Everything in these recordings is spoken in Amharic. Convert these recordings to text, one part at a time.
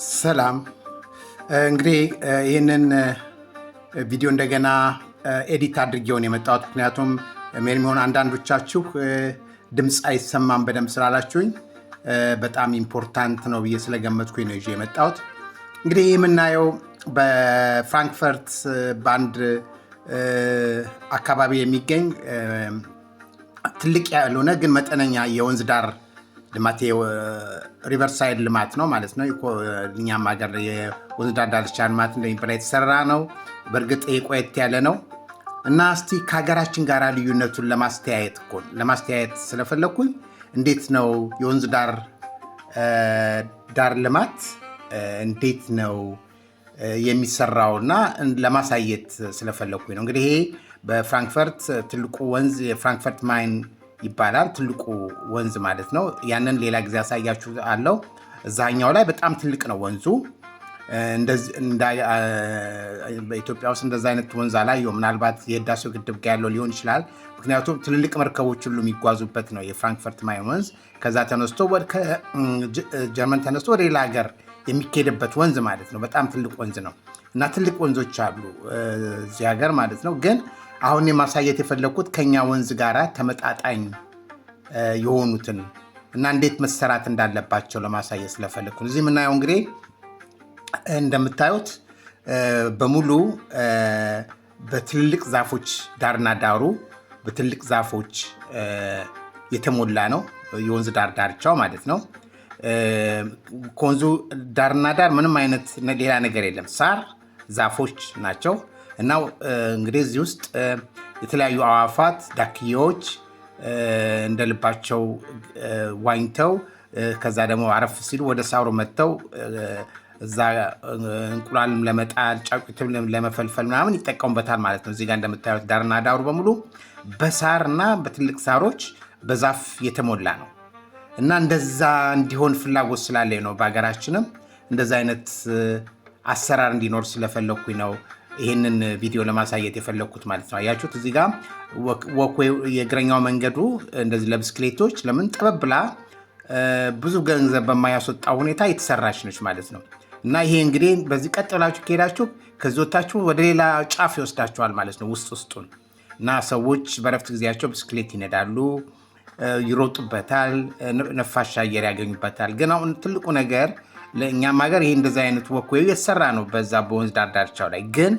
ሰላም እንግዲህ ይህንን ቪዲዮ እንደገና ኤዲት አድርጌውን የመጣሁት ምክንያቱም ሜልሚሆን አንዳንዶቻችሁ ድምፅ አይሰማም በደንብ ስላላችሁኝ በጣም ኢምፖርታንት ነው ብዬ ስለገመትኩኝ ነው ይዤ የመጣሁት። እንግዲህ የምናየው በፍራንክፈርት ባንድ አካባቢ የሚገኝ ትልቅ ያልሆነ ግን መጠነኛ የወንዝ ዳር ልማት ሪቨርሳይድ ልማት ነው ማለት ነው። እኛም ሀገር የወንዝ ዳር ዳርቻ ልማት እንደሚባል የተሰራ ነው። በእርግጥ ቆየት ያለ ነው እና እስቲ ከሀገራችን ጋር ልዩነቱን ለማስተያየት ስለፈለኩኝ እንዴት ነው የወንዝ ዳር ልማት እንዴት ነው የሚሰራውና ለማሳየት ስለፈለኩኝ ነው። እንግዲህ ይሄ በፍራንክፈርት ትልቁ ወንዝ የፍራንክፈርት ማይን ይባላል። ትልቁ ወንዝ ማለት ነው። ያንን ሌላ ጊዜ ያሳያችሁ አለው። እዛኛው ላይ በጣም ትልቅ ነው ወንዙ። በኢትዮጵያ ውስጥ እንደዛ አይነት ወንዝ አላየሁም። ምናልባት የህዳሴው ግድብ ጋር ያለው ሊሆን ይችላል። ምክንያቱም ትልልቅ መርከቦች ሁሉ የሚጓዙበት ነው የፍራንክፈርት ማይን ወንዝ። ከዛ ተነስቶ ጀርመን ተነስቶ ወደ ሌላ ሀገር የሚካሄድበት ወንዝ ማለት ነው። በጣም ትልቅ ወንዝ ነው እና ትልቅ ወንዞች አሉ እዚህ ሀገር ማለት ነው። ግን አሁን የማሳየት የፈለኩት ከኛ ወንዝ ጋራ ተመጣጣኝ የሆኑትን እና እንዴት መሰራት እንዳለባቸው ለማሳየት ስለፈለኩ ነው። እዚህ የምናየው እንግዲህ እንደምታዩት በሙሉ በትልቅ ዛፎች ዳርና ዳሩ በትልቅ ዛፎች የተሞላ ነው የወንዝ ዳርቻው ማለት ነው። ከወንዙ ዳርና ዳር ምንም አይነት ሌላ ነገር የለም፣ ሳር ዛፎች ናቸው። እና እንግዲህ እዚህ ውስጥ የተለያዩ አዋፋት ዳክዬዎች እንደልባቸው ዋኝተው ከዛ ደግሞ አረፍ ሲሉ ወደ ሳሩ መጥተው እዛ እንቁላልም ለመጣል ጫጩትም ለመፈልፈል ምናምን ይጠቀሙበታል ማለት ነው። እዚህ ጋር እንደምታዩት ዳርና ዳሩ በሙሉ በሳርና በትልቅ ሳሮች በዛፍ የተሞላ ነው እና እንደዛ እንዲሆን ፍላጎት ስላለኝ ነው። በሀገራችንም እንደዛ አይነት አሰራር እንዲኖር ስለፈለኩኝ ነው ይህንን ቪዲዮ ለማሳየት የፈለኩት ማለት ነው። አያችሁት እዚህ ጋር የእግረኛው መንገዱ እንደዚህ ለብስክሌቶች ለምን ጠበብ ብላ ብዙ ገንዘብ በማያስወጣ ሁኔታ የተሰራች ነች ማለት ነው። እና ይሄ እንግዲህ በዚህ ቀጥ ብላችሁ ከሄዳችሁ ከዚህ ወታችሁ ወደ ሌላ ጫፍ ይወስዳችኋል ማለት ነው ውስጡን። እና ሰዎች በረፍት ጊዜያቸው ብስክሌት ይነዳሉ፣ ይሮጡበታል፣ ነፋሻ አየር ያገኙበታል። ግን አሁን ትልቁ ነገር ለእኛም ሀገር ይሄ እንደዚህ አይነት ወክዌው የተሰራ ነው በዛ በወንዝ ዳርቻው ላይ። ግን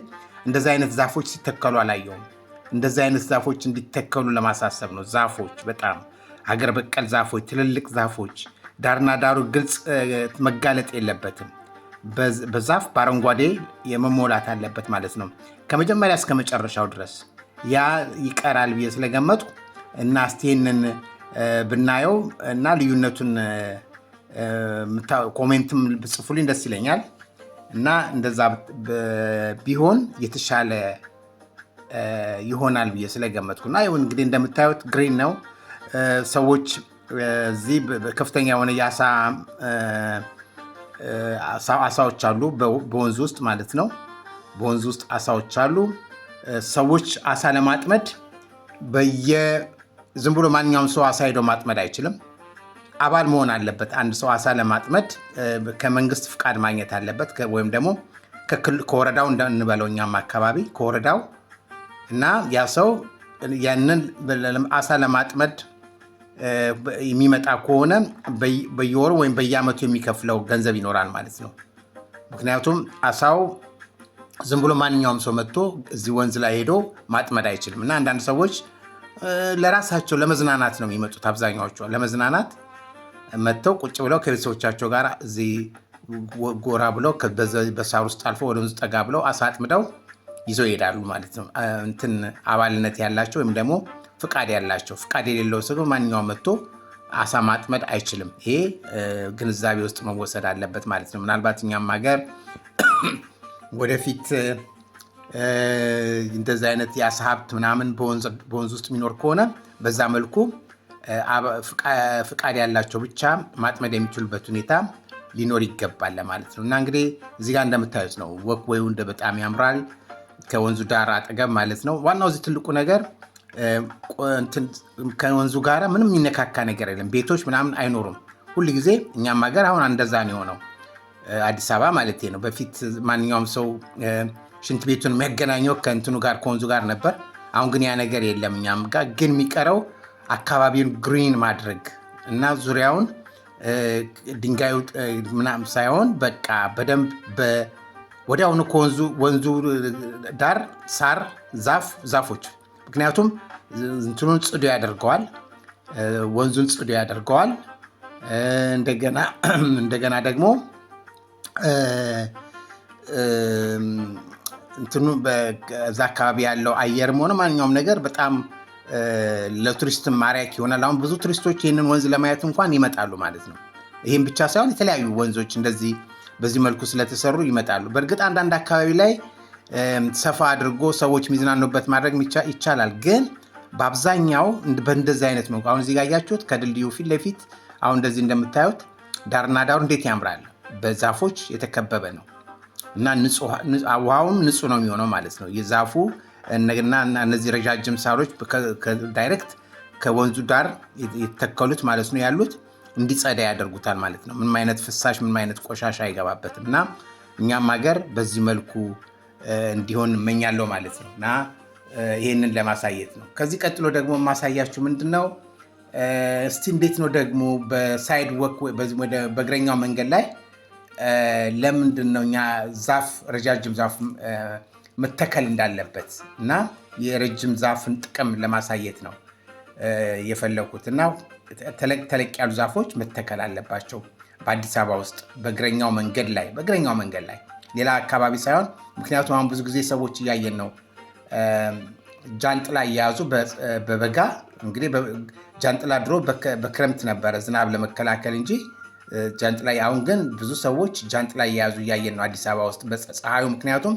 እንደዚህ አይነት ዛፎች ሲተከሉ አላየውም። እንደዚህ አይነት ዛፎች እንዲተከሉ ለማሳሰብ ነው። ዛፎች በጣም ሀገር በቀል ዛፎች፣ ትልልቅ ዛፎች ዳርና ዳሩ ግልጽ መጋለጥ የለበትም። በዛፍ በአረንጓዴ የመሞላት አለበት ማለት ነው ከመጀመሪያ እስከ መጨረሻው ድረስ። ያ ይቀራል ብዬ ስለገመጡ እና እስቲ ይህንን ብናየው እና ልዩነቱን ኮሜንትም ብጽፉልኝ ደስ ይለኛል። እና እንደዛ ቢሆን የተሻለ ይሆናል ብዬ ስለገመጥኩና ይሁን እንግዲህ እንደምታዩት ግሪን ነው። ሰዎች እዚህ ከፍተኛ የሆነ አሳዎች አሉ በወንዝ ውስጥ ማለት ነው። በወንዝ ውስጥ አሳዎች አሉ። ሰዎች አሳ ለማጥመድ ዝም ብሎ ማንኛውም ሰው አሳ ሄዶ ማጥመድ አይችልም። አባል መሆን አለበት። አንድ ሰው አሳ ለማጥመድ ከመንግስት ፍቃድ ማግኘት አለበት፣ ወይም ደግሞ ከወረዳው እንበለው እኛም አካባቢ ከወረዳው እና ያ ሰው ያንን አሳ ለማጥመድ የሚመጣ ከሆነ በየወሩ ወይም በየዓመቱ የሚከፍለው ገንዘብ ይኖራል ማለት ነው። ምክንያቱም አሳው ዝም ብሎ ማንኛውም ሰው መጥቶ እዚህ ወንዝ ላይ ሄዶ ማጥመድ አይችልም። እና አንዳንድ ሰዎች ለራሳቸው ለመዝናናት ነው የሚመጡት። አብዛኛዎቹ ለመዝናናት መጥተው ቁጭ ብለው ከቤተሰቦቻቸው ጋር እዚህ ጎራ ብለው በሳር ውስጥ አልፎ ወደ ወንዝ ጠጋ ብለው አሳ አጥምደው ይዘው ይሄዳሉ ማለት ነው። አባልነት ያላቸው ወይም ደግሞ ፍቃድ ያላቸው። ፍቃድ የሌለው ሰው ማንኛውም መጥቶ አሳ ማጥመድ አይችልም። ይሄ ግንዛቤ ውስጥ መወሰድ አለበት ማለት ነው። ምናልባት እኛም ሀገር ወደፊት እንደዚህ አይነት የአሳ ሀብት ምናምን በወንዝ ውስጥ የሚኖር ከሆነ በዛ መልኩ ፍቃድ ያላቸው ብቻ ማጥመድ የሚችሉበት ሁኔታ ሊኖር ይገባል ማለት ነው። እና እንግዲህ እዚህ ጋር እንደምታዩት ነው ወክዌው በጣም ያምራል ከወንዙ ዳር አጠገብ ማለት ነው። ዋናው እዚህ ትልቁ ነገር ከወንዙ ጋር ምንም የሚነካካ ነገር የለም። ቤቶች ምናምን አይኖሩም። ሁሉ ጊዜ እኛም ሀገር አሁን እንደዛ ነው የሆነው። አዲስ አበባ ማለት ነው። በፊት ማንኛውም ሰው ሽንት ቤቱን የሚያገናኘው ከእንትኑ ጋር ከወንዙ ጋር ነበር። አሁን ግን ያ ነገር የለም። እኛም ጋር ግን የሚቀረው አካባቢውን ግሪን ማድረግ እና ዙሪያውን ድንጋዩ ምናምን ሳይሆን በቃ በደንብ ወዲያውኑ ከወንዙ ዳር ሳር፣ ዛፎች ምክንያቱም እንትኑን ጽዱ ያደርገዋል፣ ወንዙን ጽዱ ያደርገዋል። እንደገና ደግሞ እንትኑ በዛ አካባቢ ያለው አየርም ሆነ ማንኛውም ነገር በጣም ለቱሪስት ማራኪ ይሆናል። አሁን ብዙ ቱሪስቶች ይህንን ወንዝ ለማየት እንኳን ይመጣሉ ማለት ነው። ይህም ብቻ ሳይሆን የተለያዩ ወንዞች እንደዚህ በዚህ መልኩ ስለተሰሩ ይመጣሉ። በእርግጥ አንዳንድ አካባቢ ላይ ሰፋ አድርጎ ሰዎች የሚዝናኑበት ማድረግ ይቻላል። ግን በአብዛኛው በእንደዚህ አይነት መልኩ አሁን እዚህ ጋር ያያችሁት ከድልድዩ ፊት ለፊት አሁን እንደዚህ እንደምታዩት ዳርና ዳሩ እንዴት ያምራል! በዛፎች የተከበበ ነው እና ውሃውም ንጹህ ነው የሚሆነው ማለት ነው። የዛፉ እና እነዚህ ረጃጅም ሳሮች ዳይሬክት ከወንዙ ዳር የተተከሉት ማለት ነው ያሉት እንዲጸዳ ያደርጉታል ማለት ነው። ምንም አይነት ፍሳሽ፣ ምንም አይነት ቆሻሻ አይገባበትም እና እኛም ሀገር በዚህ መልኩ እንዲሆን እመኛለሁ ማለት ነው እና ይህንን ለማሳየት ነው። ከዚህ ቀጥሎ ደግሞ የማሳያችሁ ምንድን ነው፣ እስቲ እንዴት ነው ደግሞ በሳይድ ወክ በእግረኛው መንገድ ላይ ለምንድን ነው እኛ ረጃጅም ዛፍ መተከል እንዳለበት እና የረጅም ዛፍን ጥቅም ለማሳየት ነው የፈለኩት እና ተለቅ ያሉ ዛፎች መተከል አለባቸው በአዲስ አበባ ውስጥ በእግረኛው መንገድ ላይ ሌላ አካባቢ ሳይሆን። ምክንያቱም አሁን ብዙ ጊዜ ሰዎች እያየን ነው ጃንጥላ እየያዙ በበጋ እንግዲህ ጃንጥላ ድሮ በክረምት ነበረ ዝናብ ለመከላከል እንጂ ጃንጥላ። አሁን ግን ብዙ ሰዎች ጃንጥላ እየያዙ እያየን ነው አዲስ አበባ ውስጥ በፀሐዩ። ምክንያቱም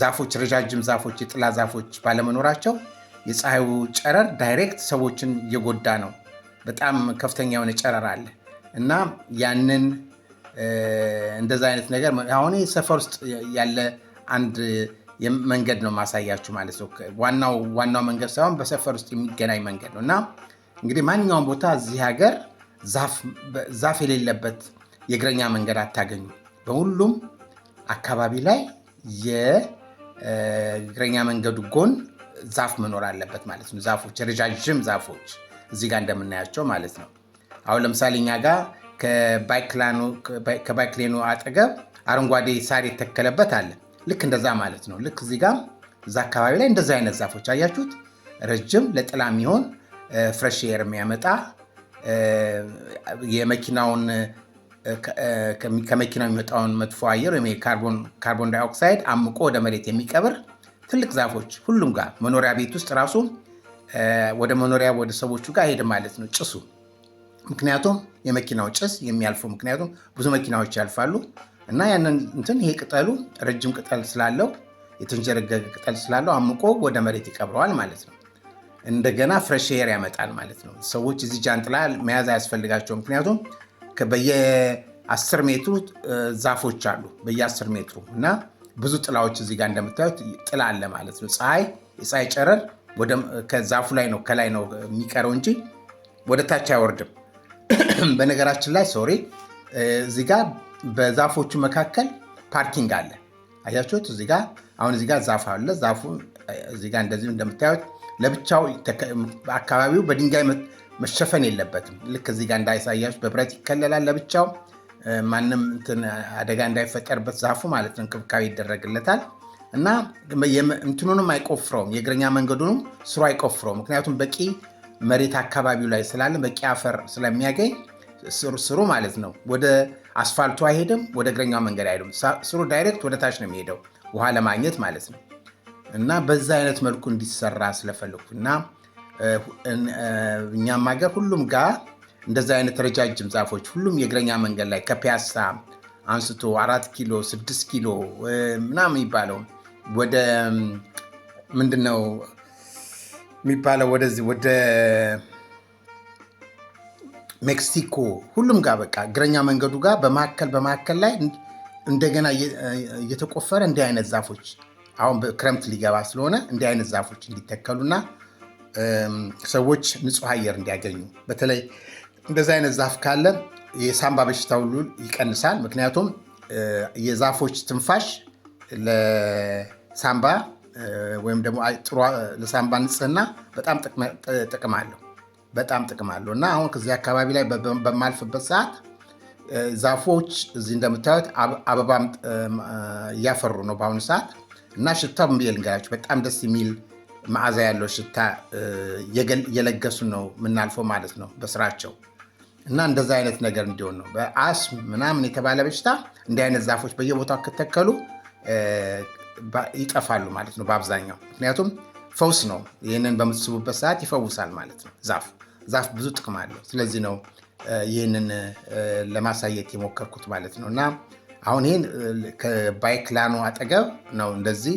ዛፎች፣ ረጃጅም ዛፎች፣ የጥላ ዛፎች ባለመኖራቸው የፀሐዩ ጨረር ዳይሬክት ሰዎችን እየጎዳ ነው። በጣም ከፍተኛ የሆነ ጨረር አለ እና ያንን እንደዛ አይነት ነገር አሁን ሰፈር ውስጥ ያለ አንድ መንገድ ነው ማሳያችሁ ማለት ነው። ዋናው መንገድ ሳይሆን በሰፈር ውስጥ የሚገናኝ መንገድ ነው እና እንግዲህ ማንኛውም ቦታ እዚህ ሀገር ዛፍ የሌለበት የእግረኛ መንገድ አታገኙ። በሁሉም አካባቢ ላይ የእግረኛ መንገዱ ጎን ዛፍ መኖር አለበት ማለት ነው። ዛፎች፣ ረጃጅም ዛፎች እዚህ ጋር እንደምናያቸው ማለት ነው። አሁን ለምሳሌ እኛ ጋር ከባይክ ሌኑ አጠገብ አረንጓዴ ሳር የተተከለበት አለ። ልክ እንደዛ ማለት ነው። ልክ እዚህ ጋር እዛ አካባቢ ላይ እንደዛ አይነት ዛፎች አያችሁት? ረጅም ለጥላ የሚሆን ፍሬሽ ኤር የሚያመጣ የመኪናውን ከመኪናው የሚወጣውን መጥፎ አየር ወይም ካርቦን ዳይኦክሳይድ አምቆ ወደ መሬት የሚቀብር ትልቅ ዛፎች ሁሉም ጋር መኖሪያ ቤት ውስጥ ራሱ ወደ ሰዎቹ ጋር ሄድ ማለት ነው ጭሱ። ምክንያቱም የመኪናው ጭስ የሚያልፈው ምክንያቱም ብዙ መኪናዎች ያልፋሉ እና ያንን ይሄ ቅጠሉ ረጅም ቅጠል ስላለው የተንጀረገገ ቅጠል ስላለው አምቆ ወደ መሬት ይቀብረዋል ማለት ነው። እንደገና ፍሬሽ ኤር ያመጣል ማለት ነው። ሰዎች እዚህ ጃንጥላ መያዝ አያስፈልጋቸው። ምክንያቱም በየ10 ሜትሩ ዛፎች አሉ በየ10 ሜትሩ እና ብዙ ጥላዎች እዚህ ጋር እንደምታዩት ጥላ አለ ማለት ነው። የፀሐይ ጨረር ከዛፉ ላይ ነው ከላይ ነው የሚቀረው እንጂ ወደ ታች አይወርድም። በነገራችን ላይ እዚህ ጋር በዛፎቹ መካከል ፓርኪንግ አለ። አያችሁት? አሁን እዚህ ጋር ዛፍ አለ። ዛፉ እዚህ ጋር እንደዚህ እንደምታዩት ለብቻው አካባቢው በድንጋይ መሸፈን የለበትም። ልክ እዚህ ጋር እንዳይሳያችሁ በብረት ይከለላል ለብቻው። ማንም አደጋ እንዳይፈጠርበት ዛፉ ማለት ነው እንክብካቤ ይደረግለታል እና እንትኑንም አይቆፍረውም፣ የእግረኛ መንገዱንም ስሩ አይቆፍረውም። ምክንያቱም በቂ መሬት አካባቢው ላይ ስላለ በቂ አፈር ስለሚያገኝ ስሩ ማለት ነው ወደ አስፋልቱ አይሄድም፣ ወደ እግረኛው መንገድ አይሄድም። ስሩ ዳይሬክት ወደ ታች ነው የሚሄደው ውሃ ለማግኘት ማለት ነው። እና በዛ አይነት መልኩ እንዲሰራ ስለፈለኩ እና እኛም ሀገር ሁሉም ጋር እንደዛ አይነት ረጃጅም ዛፎች ሁሉም የእግረኛ መንገድ ላይ ከፒያሳ አንስቶ 4 ኪሎ 6 ኪሎ ምናምን የሚባለው ወደ ምንድነው የሚባለው ወደዚህ ወደ ሜክሲኮ ሁሉም ጋር በቃ እግረኛ መንገዱ ጋር በማዕከል ላይ እንደገና እየተቆፈረ እንዲህ አይነት ዛፎች አሁን ክረምት ሊገባ ስለሆነ እንዲህ አይነት ዛፎች እንዲተከሉና ሰዎች ንጹህ አየር እንዲያገኙ በተለይ እንደዚህ አይነት ዛፍ ካለ የሳምባ በሽታ ሁሉ ይቀንሳል። ምክንያቱም የዛፎች ትንፋሽ ለሳምባ ወይም ደግሞ ጥሩ ለሳምባ ንጽህና በጣም ጥቅም አለው እና አሁን ከዚህ አካባቢ ላይ በማልፍበት ሰዓት ዛፎች እዚህ እንደምታዩት አበባም እያፈሩ ነው በአሁኑ ሰዓት እና ሽታው ምን ልንገራችሁ በጣም ደስ የሚል መዓዛ ያለው ሽታ እየለገሱ ነው የምናልፈው ማለት ነው በስራቸው እና እንደዛ አይነት ነገር እንዲሆን ነው። በአስም ምናምን የተባለ በሽታ እንዲህ አይነት ዛፎች በየቦታው ከተተከሉ ይጠፋሉ ማለት ነው በአብዛኛው። ምክንያቱም ፈውስ ነው። ይህንን በምትስቡበት ሰዓት ይፈውሳል ማለት ነው። ዛፍ ብዙ ጥቅም አለው። ስለዚህ ነው ይህንን ለማሳየት የሞከርኩት ማለት ነው። እና አሁን ይህን ከባይክላኑ አጠገብ ነው እንደዚህ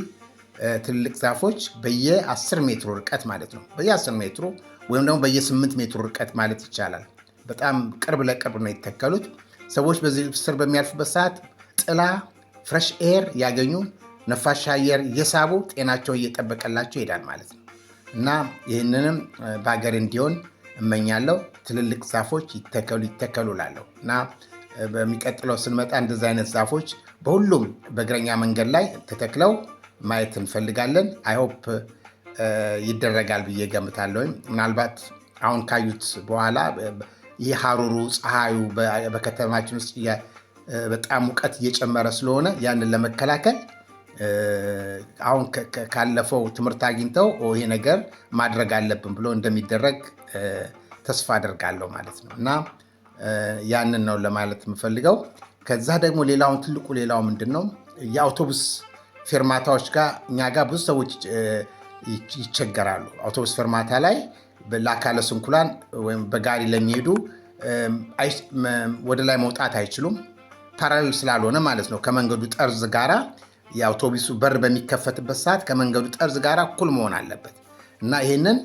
ትልልቅ ዛፎች በየ10 ሜትሩ ርቀት ማለት ነው። በየ10 ሜትሩ ወይም ደግሞ በየ8 ሜትሩ ርቀት ማለት ይቻላል። በጣም ቅርብ ለቅርብ ነው የተተከሉት። ሰዎች በዚህ ስር በሚያልፉበት ሰዓት ጥላ ፍሬሽ ኤር ያገኙ ነፋሻ አየር እየሳቡ ጤናቸውን እየጠበቀላቸው ይሄዳል ማለት ነው እና ይህንንም በሀገር እንዲሆን እመኛለሁ። ትልልቅ ዛፎች ይተከሉ ላለሁ እና በሚቀጥለው ስንመጣ እንደዚህ አይነት ዛፎች በሁሉም በእግረኛ መንገድ ላይ ተተክለው ማየት እንፈልጋለን። አይሆፕ ይደረጋል ብዬ ገምታለሁ። ምናልባት አሁን ካዩት በኋላ ይህ ሀሩሩ ፀሐዩ በከተማችን ውስጥ በጣም ሙቀት እየጨመረ ስለሆነ ያንን ለመከላከል አሁን ካለፈው ትምህርት አግኝተው ይሄ ነገር ማድረግ አለብን ብሎ እንደሚደረግ ተስፋ አደርጋለሁ ማለት ነው እና ያንን ነው ለማለት የምፈልገው። ከዛ ደግሞ ትልቁ ሌላው ምንድን ነው የአውቶቡስ ፌርማታዎች ጋር እኛ ጋር ብዙ ሰዎች ይቸገራሉ። አውቶቡስ ፌርማታ ላይ ለአካለ ስንኩላን ወይም በጋሪ ለሚሄዱ ወደ ላይ መውጣት አይችሉም። ፓራሌል ስላልሆነ ማለት ነው ከመንገዱ ጠርዝ ጋራ የአውቶቡሱ በር በሚከፈትበት ሰዓት ከመንገዱ ጠርዝ ጋር እኩል መሆን አለበት እና ይህንን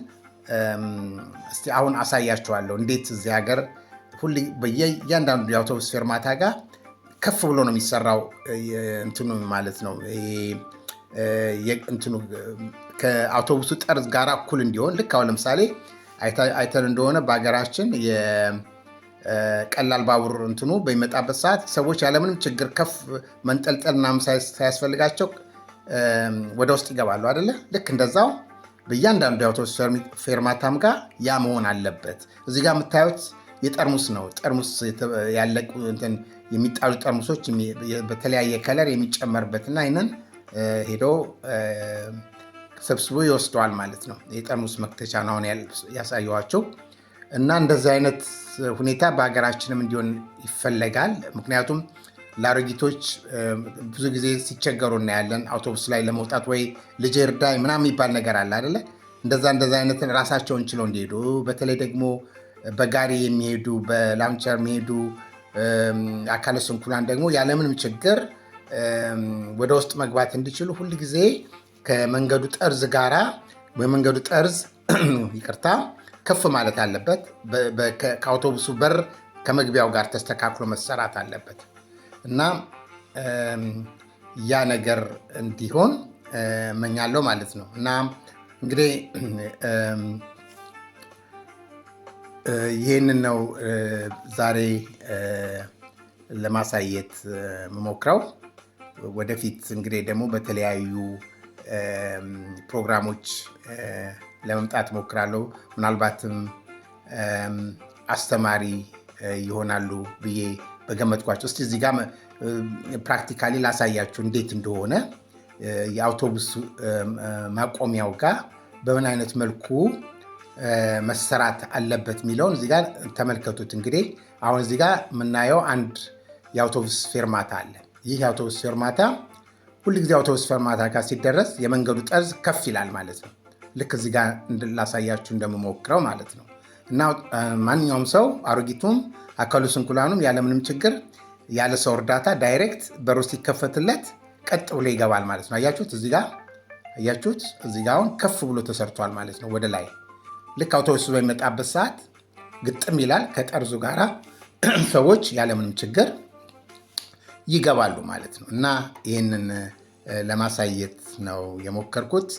እስቲ አሁን አሳያችኋለሁ እንዴት እዚህ ሀገር እያንዳንዱ የአውቶቡስ ፌርማታ ጋር ከፍ ብሎ ነው የሚሰራው እንትኑ ማለት ነው። እንትኑ ከአውቶቡሱ ጠርዝ ጋር እኩል እንዲሆን ልክ አሁን ለምሳሌ አይተን እንደሆነ በሀገራችን የቀላል ባቡር እንትኑ በሚመጣበት ሰዓት ሰዎች ያለምንም ችግር ከፍ መንጠልጠል ምናምን ሳያስፈልጋቸው ወደ ውስጥ ይገባሉ አይደለ? ልክ እንደዛው በእያንዳንዱ የአውቶቡስ ፌርማታም ጋር ያ መሆን አለበት። እዚህ ጋር የምታዩት የጠርሙስ ነው። ጠርሙስ ያለቁ የሚጣሉ ጠርሙሶች በተለያየ ከለር የሚጨመርበትና ይህንን ሄዶ ሰብስቦ ይወስደዋል ማለት ነው። የጠርሙስ መክተቻ ነው አሁን ያሳየኋቸው እና እንደዚህ አይነት ሁኔታ በሀገራችንም እንዲሆን ይፈለጋል። ምክንያቱም ለአሮጊቶች ብዙ ጊዜ ሲቸገሩ እናያለን። አውቶቡስ ላይ ለመውጣት ወይ ልጅ እርዳኝ ምናምን የሚባል ነገር አለ አይደለ? እንደዛ አይነትን ራሳቸውን ችለው እንዲሄዱ በተለይ ደግሞ በጋሪ የሚሄዱ በላውንቸር የሚሄዱ አካለ ስንኩላን ደግሞ ያለምንም ችግር ወደ ውስጥ መግባት እንዲችሉ ሁል ጊዜ ከመንገዱ ጠርዝ ጋራ በመንገዱ ጠርዝ ይቅርታ ከፍ ማለት አለበት። ከአውቶቡሱ በር ከመግቢያው ጋር ተስተካክሎ መሰራት አለበት እና ያ ነገር እንዲሆን እመኛለሁ ማለት ነው እና እንግዲህ ይህንን ነው ዛሬ ለማሳየት የምሞክረው። ወደፊት እንግዲህ ደግሞ በተለያዩ ፕሮግራሞች ለመምጣት እሞክራለሁ። ምናልባትም አስተማሪ ይሆናሉ ብዬ በገመትኳቸው እስቲ እዚህ ጋር ፕራክቲካሊ ላሳያችሁ እንዴት እንደሆነ የአውቶቡስ ማቆሚያው ጋር በምን አይነት መልኩ መሰራት አለበት የሚለውን እዚህ ጋር ተመልከቱት። እንግዲህ አሁን እዚህ ጋር የምናየው አንድ የአውቶቡስ ፌርማታ አለ። ይህ የአውቶቡስ ፌርማታ ሁልጊዜ አውቶቡስ ፌርማታ ጋር ሲደረስ የመንገዱ ጠርዝ ከፍ ይላል ማለት ነው። ልክ እዚህ ጋር ላሳያችሁ እንደምሞክረው ማለት ነው እና ማንኛውም ሰው አሮጊቱም አካሉ ስንኩላኑም ያለምንም ችግር ያለ ሰው እርዳታ ዳይሬክት በሩ ሲከፈትለት ቀጥ ብሎ ይገባል ማለት ነው። አያችሁት? እዚህ ጋር አሁን ከፍ ብሎ ተሰርቷል ማለት ነው ወደ ላይ። ልክ አውቶቡሱ በሚመጣበት ሰዓት ግጥም ይላል ከጠርዙ ጋር ሰዎች ያለምንም ችግር ይገባሉ ማለት ነው እና ይህንን ለማሳየት ነው የሞከርኩት።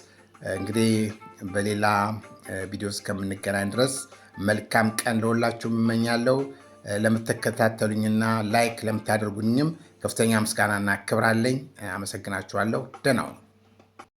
እንግዲህ በሌላ ቪዲዮ እስከምንገናኝ ድረስ መልካም ቀን ለሁላችሁም እመኛለሁ። ለምትከታተሉኝና ላይክ ለምታደርጉኝም ከፍተኛ ምስጋናና ክብር አለኝ። አመሰግናችኋለሁ። ደህና ሁኑ።